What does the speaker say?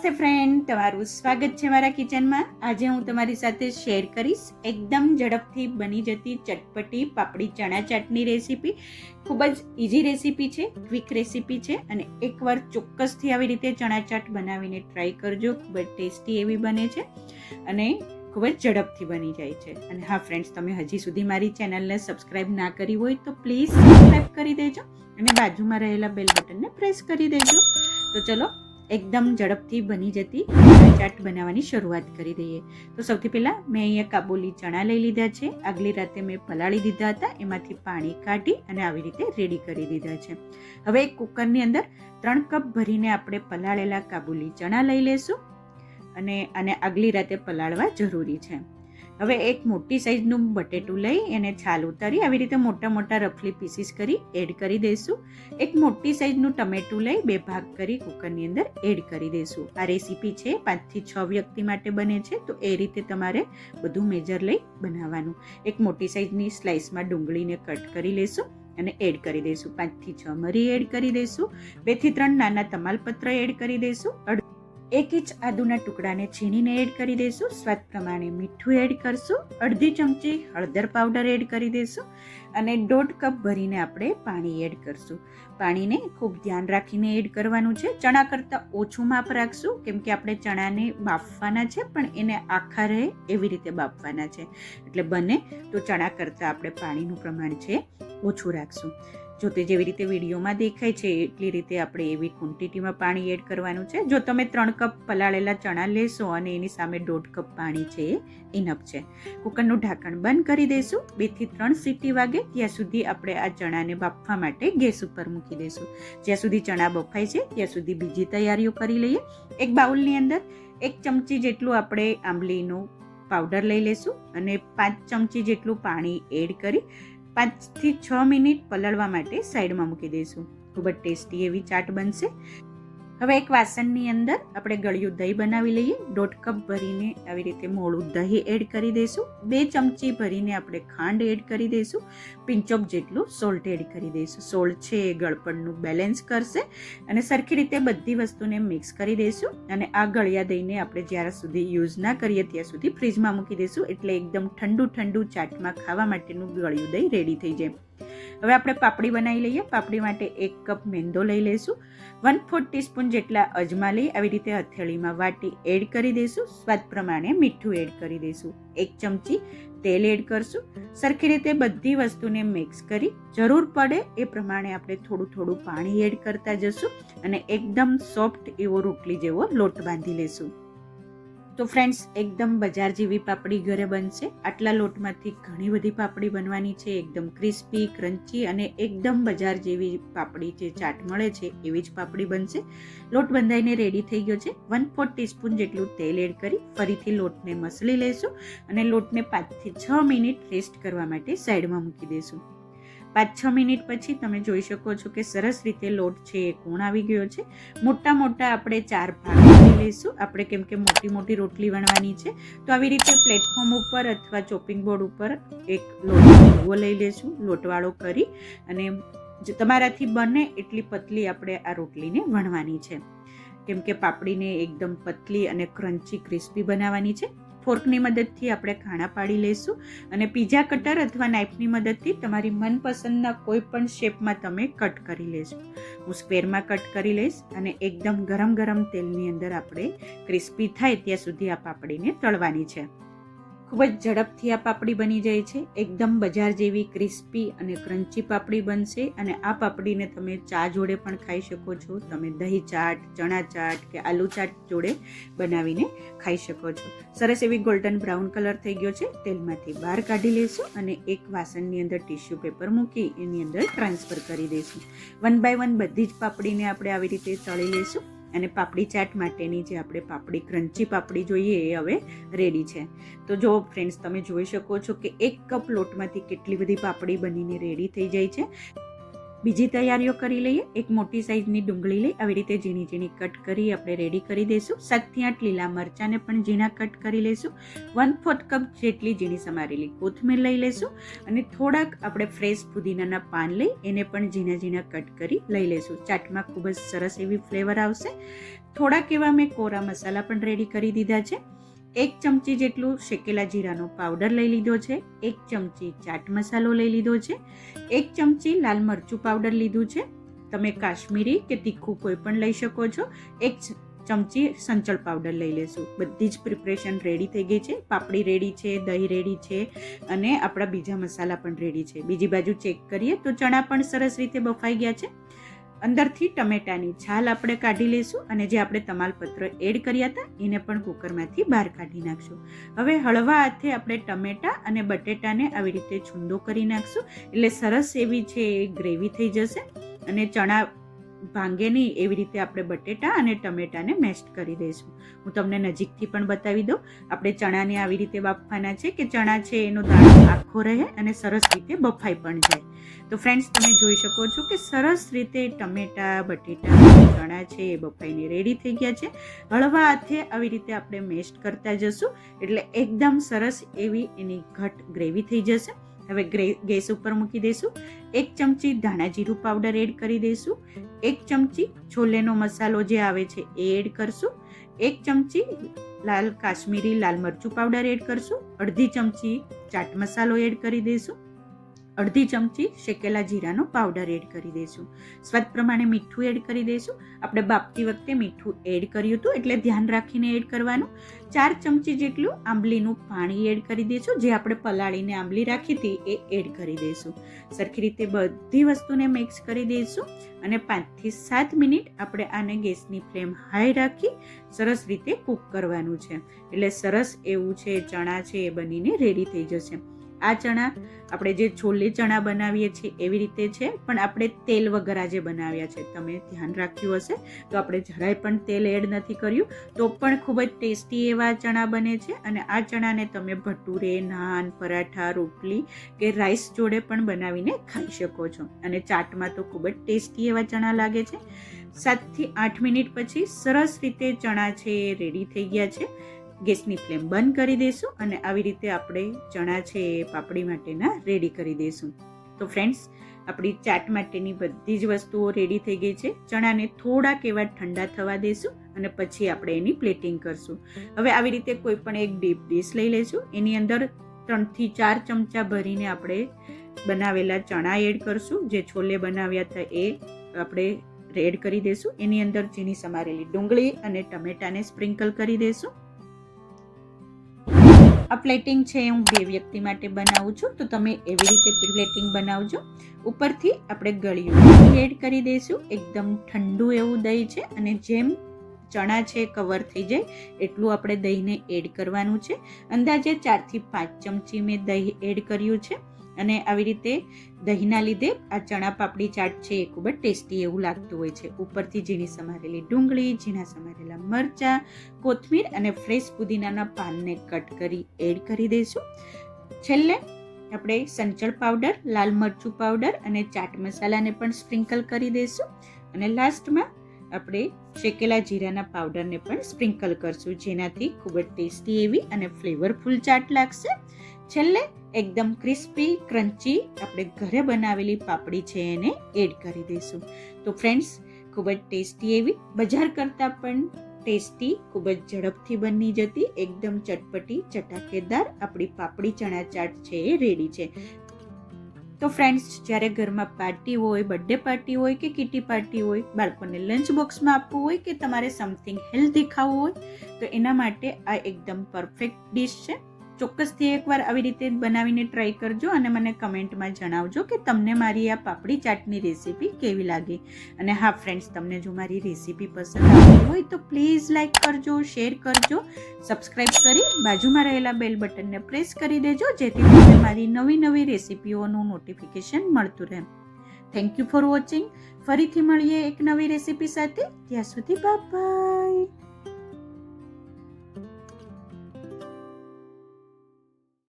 નમસ્તે ફ્રેન્ડ, તમારું સ્વાગત છે મારા કિચનમાં. આજે હું તમારી સાથે શેર કરીશ એકદમ ઝડપથી બની જતી ચટપટી પાપડી ચણા ચાટની રેસીપી. ખૂબ જ ઇઝી રેસીપી છે, ક્વિક રેસીપી છે અને એકવાર ચોક્કસથી આવી રીતે ચણા ચાટ બનાવીને ટ્રાય કરજો. ખૂબ જ ટેસ્ટી એવી બને છે અને ખૂબ જ ઝડપથી બની જાય છે. અને હા ફ્રેન્ડ્સ, તમે હજી સુધી મારી ચેનલને સબસ્ક્રાઈબ ના કરી હોય તો પ્લીઝ સબસ્ક્રાઈબ કરી દેજો અને બાજુમાં રહેલા બેલ બટનને પ્રેસ કરી દેજો. તો ચલો એકદમ ઝડપથી બની જતી ચાટ બનાવવાની શરૂઆત કરી દઈએ. તો સૌથી પહેલાં મેં અહીંયા કાબુલી ચણા લઈ લીધા છે. આગલી રાતે મેં પલાળી દીધા હતા, એમાંથી પાણી કાઢી અને આવી રીતે રેડી કરી દીધા છે. હવે એક કુકરની અંદર 3 કપ ભરીને આપણે પલાળેલા કાબુલી ચણા લઈ લેશું અને આને આગલી રાતે પલાળવા જરૂરી છે. હવે એક મોટી સાઈઝનું બટેટું લઈ એને છાલ ઉતારી આવી રીતે મોટા મોટા રફલી પીસીસ કરી એડ કરી દઈશું. એક મોટી સાઈઝનું ટમેટું લઈ 2 ભાગ કરી કુકરની અંદર એડ કરી દઈશું. આ રેસીપી છે 5 થી 6 વ્યક્તિ માટે બને છે, તો એ રીતે તમારે બધું મેજર લઈ બનાવવાનું. એક મોટી સાઈઝની સ્લાઇસમાં ડુંગળીને કટ કરી લેશું અને એડ કરી દઈશું. 5 થી 6 મરી એડ કરી દઈશું. 2 થી 3 નાના તમાલપત્ર એડ કરી દઈશું. 1 ઇંચ આદુના ટુકડાને છીણીને એડ કરી દઈશું. સ્વાદ પ્રમાણે મીઠું એડ કરશું. અડધી ચમચી હળદર પાવડર એડ કરી દઈશું અને 1.5 કપ ભરીને આપણે પાણી એડ કરશું. પાણીને ખૂબ ધ્યાન રાખીને એડ કરવાનું છે. ચણા કરતાં ઓછું માપ રાખશું, કેમ કે આપણે ચણાને બાફવાના છે પણ એને આખા રહે એવી રીતે બાફવાના છે. એટલે બને તો ચણા કરતાં આપણે પાણીનું પ્રમાણ છે ઓછું રાખશું. જો તે જેવી રીતે વિડીયોમાં દેખાય છે એટલી રીતે આપણે એવી ક્વોન્ટિટીમાં પાણી એડ કરવાનું છે. જો તમે 3 કપ પલાળેલા ચણા લેશો અને એની સામે 1.5 કપ પાણી છે એ ઇનફ છે. કુકરનું ઢાંકણ બંધ કરી દઈશું. 2 થી 3 સીટી વાગે ત્યાં સુધી આપણે આ ચણાને બાફવા માટે ગેસ ઉપર મૂકી દઈશું. જ્યાં સુધી ચણા બફાય છે ત્યાં સુધી બીજી તૈયારીઓ કરી લઈએ. એક બાઉલની અંદર 1 ચમચી જેટલું આપણે આંબલીનું પાવડર લઈ લઈશું અને 5 ચમચી જેટલું પાણી એડ કરી 5 થી 6 મિનિટ પલાળવા માટે સાઈડમાં મૂકી દઈશું. ખૂબ જ ટેસ્ટી એવી ચાટ બનશે. હવે એક વાસણની અંદર આપણે ગળ્યું દહીં બનાવી લઈએ. 1.5 કપ ભરીને આવી રીતે મોળું દહીં એડ કરી દઈશું. 2 ચમચી ભરીને આપણે ખાંડ એડ કરી દઈશું. પિંચ ઓફ જેટલું સોલ્ટ એડ કરી દઈશું. સોલ્ટ છે એ ગળપણનું બેલેન્સ કરશે અને સરખી રીતે બધી વસ્તુને મિક્સ કરી દઈશું. અને આ ગળ્યા દહીંને આપણે જ્યાં સુધી યુઝ ના કરીએ ત્યાં સુધી ફ્રીજમાં મૂકી દઈશું, એટલે એકદમ ઠંડુ ચાટમાં ખાવા માટેનું ગળ્યું દહીં રેડી થઈ જાય. હવે આપણે પાપડી બનાવી લઈએ. પાપડી માટે 1 કપ મેંદો લઈ લઈશું. 1/4 ટીસ્પૂન જેટલા અજમા લઈ આવી રીતે હથેળીમાં વાટી એડ કરી દઈશું. સ્વાદ પ્રમાણે મીઠું એડ કરી દઈશું. 1 ચમચી તેલ એડ કરશું. સરખી રીતે બધી વસ્તુને મિક્સ કરી જરૂર પડે એ પ્રમાણે આપણે થોડું પાણી એડ કરતા જશું અને એકદમ સોફ્ટ એવો રોટલી જેવો લોટ બાંધી લેશું. તો ફ્રેન્ડ્સ, એકદમ બજાર જેવી પાપડી ઘરે બનશે. આટલા લોટમાંથી ઘણી બધી પાપડી બનવાની છે. એકદમ ક્રિસ્પી, ક્રન્ચી અને એકદમ બજાર જેવી પાપડી જે ચાટ મળે છે એવી જ પાપડી બનશે. લોટ બંધાઈને રેડી થઈ ગયો છે. 1/4 ટીસ્પૂન જેટલું તેલ એડ કરી ફરીથી લોટને મસળી લઈશું અને લોટને 5 થી 6 મિનિટ રેસ્ટ કરવા માટે સાઈડમાં મૂકી દઈશું. 5-6 મિનિટ પછી તમે જોઈ શકો છો કે સરસ રીતે લોટ છે એ કોણ આવી ગયો છે. મોટા આપણે 4 ભાગ કરી લઈશું. આપણે કેમ કે મોટી રોટલી વણવાની છે, તો આવી રીતે પ્લેટફોર્મ ઉપર અથવા ચોપિંગ બોર્ડ ઉપર એક લોટ લઈ લઈશું. લોટવાળો કરી અને તમારાથી બને એટલી પતલી આપણે આ રોટલીને વણવાની છે, કેમ કે પાપડીને એકદમ પતલી અને ક્રન્ચી ક્રિસ્પી બનાવવાની છે. ફોર્કની મદદથી આપણે ખાણા પાડી લઈશું અને પીઝા કટર અથવા નાઇફની મદદથી તમારી મનપસંદના કોઈ પણ શેપમાં તમે કટ કરી લેશો. હું સ્ક્વેરમાં કટ કરી લઈશ અને એકદમ ગરમ તેલની અંદર આપણે ક્રિસ્પી થાય ત્યાં સુધી આ પાપડીને તળવાની છે. ખૂબ જ ઝડપથી આ પાપડી બની જાય છે. એકદમ બજાર જેવી ક્રિસ્પી અને ક્રન્ચી પાપડી બનશે અને આ પાપડીને તમે ચા જોડે પણ ખાઈ શકો છો. તમે દહીં ચાટ, ચણા ચાટ કે આલુ ચાટ જોડે બનાવીને ખાઈ શકો છો. સરસ એવી ગોલ્ડન બ્રાઉન કલર થઈ ગયો છે. તેલમાંથી બહાર કાઢી લઈશું અને એક વાસણની અંદર ટિશ્યુ પેપર મૂકી એની અંદર ટ્રાન્સફર કરી દઈશું. 1 બાય 1 બધી જ પાપડીને આપણે આવી રીતે તળી લઈશું અને પાપડી ચાટ માટેની જે આપણે પાપડી ક્રન્ચી પાપડી જોઈએ એ હવે રેડી છે. તો જો ફ્રેન્ડ્સ, તમે જોઈ શકો છો કે 1 કપ લોટમાંથી કેટલી બધી પાપડી બનીને રેડી થઈ જાય છે. બીજી તૈયારીઓ કરી લઈએ. એક મોટી સાઈઝની ડુંગળી લઈ આવી રીતે ઝીણી ઝીણી કટ કરી આપણે રેડી કરી દઈશું. 7 થી 8 લીલા મરચાંને પણ ઝીણા કટ કરી લઈશું. 1/4 કપ જેટલી ઝીણી સમારેલી કોથમીર લઈ લઈશું અને થોડાક આપણે ફ્રેશ પુદીનાના પાન લઈ એને પણ ઝીણા ઝીણા કટ કરી લઈ લઈશું. ચાટમાં ખૂબ જ સરસ એવી ફ્લેવર આવશે. થોડાક એવા મેં કોરા મસાલા પણ રેડી કરી દીધા છે. 1 ચમચી જેટલું શેકેલા જીરાનો પાવડર લઈ લીધો છે. 1 ચમચી ચાટ મસાલો લઈ લીધો છે. 1 ચમચી લાલ મરચું પાવડર લીધું છે. તમે કાશ્મીરી કે તીખું કોઈ પણ લઈ શકો છો. 1 ચમચી સંચળ પાવડર લઈ લેશું. બધી જ પ્રિપરેશન રેડી થઈ ગઈ છે. પાપડી રેડી છે, દહીં રેડી છે અને આપણા બીજા મસાલા પણ રેડી છે. બીજી બાજુ ચેક કરીએ તો ચણા પણ સરસ રીતે બફાઈ ગયા છે. અંદરથી ટમેટાની છાલ આપણે કાઢી લઈશું અને જે આપણે તમાલપત્ર એડ કર્યા હતા એને પણ કુકરમાંથી બહાર કાઢી નાખશું. હવે હળવા હાથે આપણે ટમેટા અને બટેટાને આવી રીતે છૂંદો કરી નાખશું એટલે સરસ એવી છે ગ્રેવી થઈ જશે અને ચણા ભાંગે નહીં એવી રીતે આપણે બટેટા અને ટમેટાને મેશ કરી દઈશું. હું તમને નજીકથી પણ બતાવી દઉં. આપણે ચણાને આવી રીતે બાફવાના છે કે ચણા છે એનો દાણો આખો રહે અને સરસ રીતે બફાઈ પણ જાય. તો ફ્રેન્ડ્સ તમે જોઈ શકો છો કે સરસ રીતે ટમેટા બટેટા ચણા છે એ બફાઈને રેડી થઈ ગયા છે. હળવા હાથે આવી રીતે આપણે મેશ કરતા જશું એટલે એકદમ સરસ એવી એની ઘટ ગ્રેવી થઈ જશે. હવે ગેસ ઉપર મૂકી દઈશું. 1 ચમચી ધાણા જીરું પાવડર એડ કરી દઈશું. 1 ચમચી છોલેનો મસાલો જે આવે છે એ એડ કરશું. 1 ચમચી કાશ્મીરી લાલ મરચું પાવડર એડ કરશું. 1/2 ચમચી ચાટ મસાલો એડ કરી દઈશું. 1/2 ચમચી શેકેલા જીરાનો પાવડર એડ કરી દઈશું. સ્વાદ પ્રમાણે મીઠું એડ કરી દઈશું. આપણે બાફતી વખતે મીઠું એડ કર્યું હતું એટલે ધ્યાન રાખીને એડ કરવાનું. 4 ચમચી જેટલું આંબલીનું પાણી એડ કરી દઈશું. જે આપણે પલાળીને આંબલી રાખી હતી એ એડ કરી દઈશું. સરખી રીતે બધી વસ્તુને મિક્સ કરી દઈશું અને 5 થી 7 મિનિટ આપણે આને ગેસની ફ્લેમ હાઈ રાખી સરસ રીતે કૂક કરવાનું છે. એટલે સરસ એવું છે ચણા છે એ બનીને રેડી થઈ જશે. આ ચણા આપણે જે છોલે ચણા બનાવીએ છીએ એવી રીતે છે પણ આપણે તેલ વગર આજે બનાવ્યા છે. તમે ધ્યાન રાખ્યું હશે તો આપણે જરાય પણ તેલ એડ નથી કર્યું તો પણ ખૂબ જ ટેસ્ટી એવા ચણા બને છે અને આ ચણાને તમે ભટુરે, નાન, પરાઠા, રોટલી કે રાઈસ જોડે પણ બનાવીને ખાઈ શકો છો અને ચાટમાં તો ખૂબ જ ટેસ્ટી એવા ચણા લાગે છે. 7 થી 8 મિનિટ પછી સરસ રીતે ચણા છે એ રેડી થઈ ગયા છે. ગેસની ફ્લેમ બંધ કરી દઈશું અને આવી રીતે આપણે ચણા છે એ પાપડી માટેના રેડી કરી દઈશું. તો ફ્રેન્ડ્સ આપણી ચાટ માટેની બધી જ વસ્તુઓ રેડી થઈ ગઈ છે. ચણાને થોડાક એવા ઠંડા થવા દઈશું અને પછી આપણે એની પ્લેટિંગ કરશું. હવે આવી રીતે કોઈ પણ એક ડીપ ડીશ લઈ લઈશું. એની અંદર 3 થી 4 ચમચા ભરીને આપણે બનાવેલા ચણા એડ કરશું. જે છોલે બનાવ્યા હતા એ આપણે એડ કરી દઈશું. એની અંદર ઝીણી સમારેલી ડુંગળી અને ટમેટાને સ્પ્રિંકલ કરી દઈશું. આ પ્લેટિંગ છે હું 2 વ્યક્તિ માટે બનાવું છું તો તમે એવી રીતે પ્લેટિંગ બનાવજો. ઉપરથી આપણે ગળ્યું એડ કરી દઈશું. એકદમ ઠંડુ એવું દહીં છે અને જેમ ચણા છે કવર થઈ જાય એટલું આપણે દહીંને એડ કરવાનું છે. અંદાજે 4 થી 5 ચમચી મેં દહીં એડ કર્યું છે અને આવી રીતે દહીંના લીધે આ ચણા પાપડી ચાટ છે એ ખૂબ જ ટેસ્ટી એવું લાગતું હોય છે. ઉપરથી ઝીણી સમારેલી ડુંગળી, ઝીણા સમારેલા મરચાં, કોથમીર અને ફ્રેશ પુદીનાના પાનને કટ કરી એડ કરી દઈશું. છેલ્લે આપણે સંચળ પાવડર, લાલ મરચું પાવડર અને ચાટ મસાલાને પણ સ્પ્રિંકલ કરી દઈશું અને લાસ્ટમાં આપણે શેકેલા જીરાના પાવડરને પણ સ્પ્રિંકલ કરશું જેનાથી ખૂબ જ ટેસ્ટી એવી અને ફ્લેવરફુલ ચાટ લાગશે. છેલ્લે એકદમ ક્રિસ્પી ક્રન્ચી આપણે ઘરે બનાવેલી પાપડી છે એને એડ કરી દઈશું. તો ફ્રેન્ડ્સ ખૂબ જ ટેસ્ટી એવી બજાર કરતાં પણ ટેસ્ટી ખૂબ જ ઝડપથી બની જતી એકદમ ચટપટી ચટાકેદાર આપણી પાપડી ચણા ચાટ છે એ રેડી છે. તો ફ્રેન્ડ્સ જ્યારે ઘરમાં પાર્ટી હોય, બર્થડે પાર્ટી હોય કે કિટી પાર્ટી હોય, બાળકોને લંચ બોક્સમાં આપવું હોય કે તમારે સમથિંગ હેલ્ધી ખાવું હોય તો એના માટે આ એકદમ પરફેક્ટ ડિશ છે. ચોક્કસથી એકવાર આવી રીતે બનાવીને ટ્રાય કરજો અને મને કમેન્ટમાં જણાવજો કે તમને મારી આ પાપડી ચાટની રેસીપી કેવી લાગી. અને હા ફ્રેન્ડ્સ, તમને જો મારી રેસીપી પસંદ આવતી હોય તો પ્લીઝ લાઈક કરજો, શેર કરજો, સબસ્ક્રાઈબ કરી બાજુમાં રહેલા બેલ બટનને પ્રેસ કરી દેજો જેથી તમને મારી નવી રેસીપીઓનું નોટિફિકેશન મળતું રહે. Thank you for watching. ફરીથી મળીએ એક નવી રેસીપી સાથે. ત્યાં સુધી બાય બાય.